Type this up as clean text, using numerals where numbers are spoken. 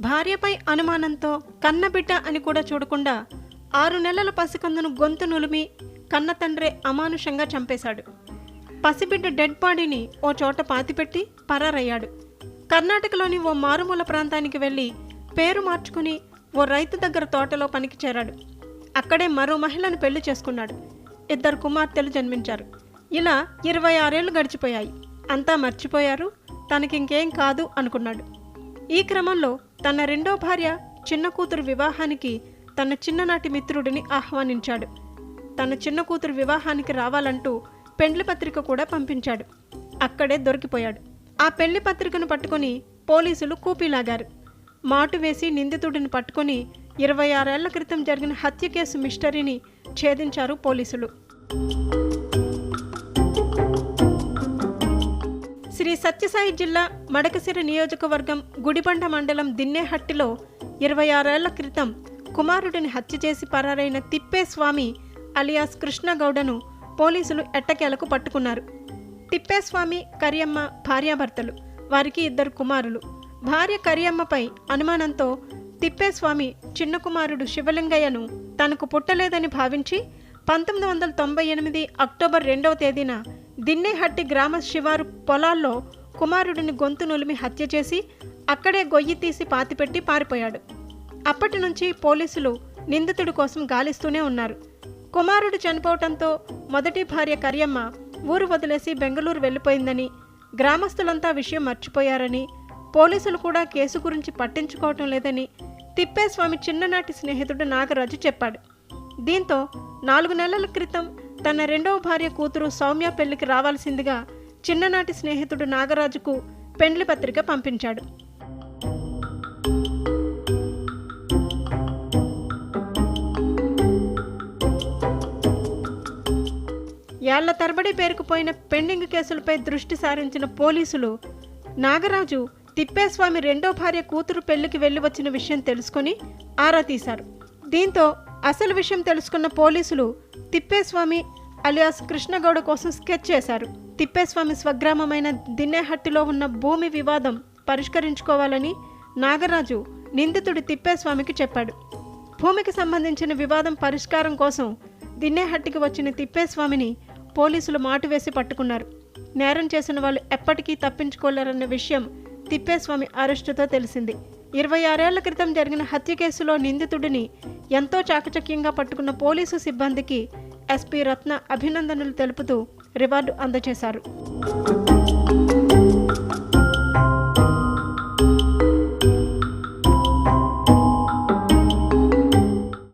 భార్యపై అనుమానంతో కన్నబిడ్డ అని కూడా చూడకుండా 6 నెలల పసికందును గొంతు నులిమి కన్న తండ్రే అమానుషంగా చంపేశాడు. పసిబిడ్డ డెడ్ బాడీని ఓ చోట పాతిపెట్టి పరారయ్యాడు. కర్ణాటకలోని ఓ మారుమూల ప్రాంతానికి వెళ్ళి పేరు మార్చుకుని ఓ రైతు దగ్గర తోటలో పనికి చేరాడు. అక్కడే మరో మహిళను పెళ్లి చేసుకున్నాడు. 2 కుమార్తెలు జన్మించారు. ఇలా 26 ఏళ్లు గడిచిపోయాయి. అంతా మర్చిపోయారు. తనకింకేం కాదు అనుకున్నాడు. ఈ క్రమంలో తన రెండో భార్య చిన్న కూతురు వివాహానికి తన చిన్ననాటి మిత్రుడిని ఆహ్వానించాడు. తన చిన్న కూతురు వివాహానికి రావాలంటూ పెండ్లి పత్రిక కూడా పంపించాడు. అక్కడే దొరికిపోయాడు. ఆ పెళ్లి పత్రికను పట్టుకొని పోలీసులు కూపీలాగారు. మాటు వేసి నిందితుడిని పట్టుకొని 26 ఏళ్ల క్రితం జరిగిన హత్య కేసు మిస్టరీని ఛేదించారు పోలీసులు. శ్రీ సత్యసాయి జిల్లా మడకశిర నియోజకవర్గం గుడిబండ మండలం దిన్నేహట్టిలో 26 ఏళ్ల క్రితం కుమారుడిని హత్య చేసి పరారైన తిప్పేస్వామి అలియాస్ కృష్ణగౌడను పోలీసులు ఎట్టకేలకు పట్టుకున్నారు. తిప్పేస్వామి కరియమ్మ భార్యాభర్తలు. వారికి 2 కుమారులు. భార్య కరియమ్మపై అనుమానంతో తిప్పేస్వామి చిన్న కుమారుడు శివలింగయ్యను తనకు పుట్టలేదని భావించి 1998 అక్టోబర్ 2వ తేదీన దిన్నేహట్టి గ్రామ శివారు పొలాల్లో కుమారుడిని గొంతు నులిమి హత్య చేసి అక్కడే గొయ్యి తీసి పాతిపెట్టి పారిపోయాడు. అప్పటి నుంచి పోలీసులు నిందితుడి కోసం గాలిస్తూనే ఉన్నారు. కుమారుడు చనిపోవటంతో మొదటి భార్య కరియమ్మ ఊరు వదిలేసి బెంగళూరు వెళ్ళిపోయిందని, గ్రామస్తులంతా విషయం మర్చిపోయారని, పోలీసులు కూడా కేసు గురించి పట్టించుకోవటం లేదని తిప్పేస్వామి చిన్ననాటి స్నేహితుడు నాగరాజు చెప్పాడు. దీంతో 4 నెలల క్రితం తన రెండవ భార్య కూతురు సౌమ్య పెళ్లికి రావాల్సిందిగా చిన్ననాటి స్నేహితుడు నాగరాజుకు పెండ్లి పత్రిక పంపించాడు. ఏళ్ల తరబడి పేరుకుపోయిన పెండింగ్ కేసులపై దృష్టి సారించిన పోలీసులు నాగరాజు తిప్పేస్వామి రెండో భార్య కూతురు పెళ్లికి వెళ్లి వచ్చిన విషయం తెలుసుకుని ఆరా తీశారు. దీంతో అసలు విషయం తెలుసుకున్న పోలీసులు తిప్పేస్వామి అలియాస్ కృష్ణగౌడ కోసం స్కెచ్ చేశారు. తిప్పేస్వామి స్వగ్రామమైన దిన్నేహట్టిలో ఉన్న భూమి వివాదం పరిష్కరించుకోవాలని నాగరాజు నిందితుడి తిప్పేస్వామికి చెప్పాడు. భూమికి సంబంధించిన వివాదం పరిష్కారం కోసం దిన్నేహట్టికి వచ్చిన తిప్పేస్వామిని పోలీసులు మాటు వేసి పట్టుకున్నారు. నేరం చేసిన వాళ్ళు ఎప్పటికీ తప్పించుకోలేరన్న విషయం తిప్పేస్వామి అరెస్టుతో తెలిసింది. 26 ఏళ్ల క్రితం జరిగిన హత్య కేసులో నిందితుడిని ఎంతో చాకచక్యంగా పట్టుకున్న పోలీసు సిబ్బందికి ఎస్పీ రత్న అభినందనలు తెలుపుతూ రివార్డు అందజేశారు.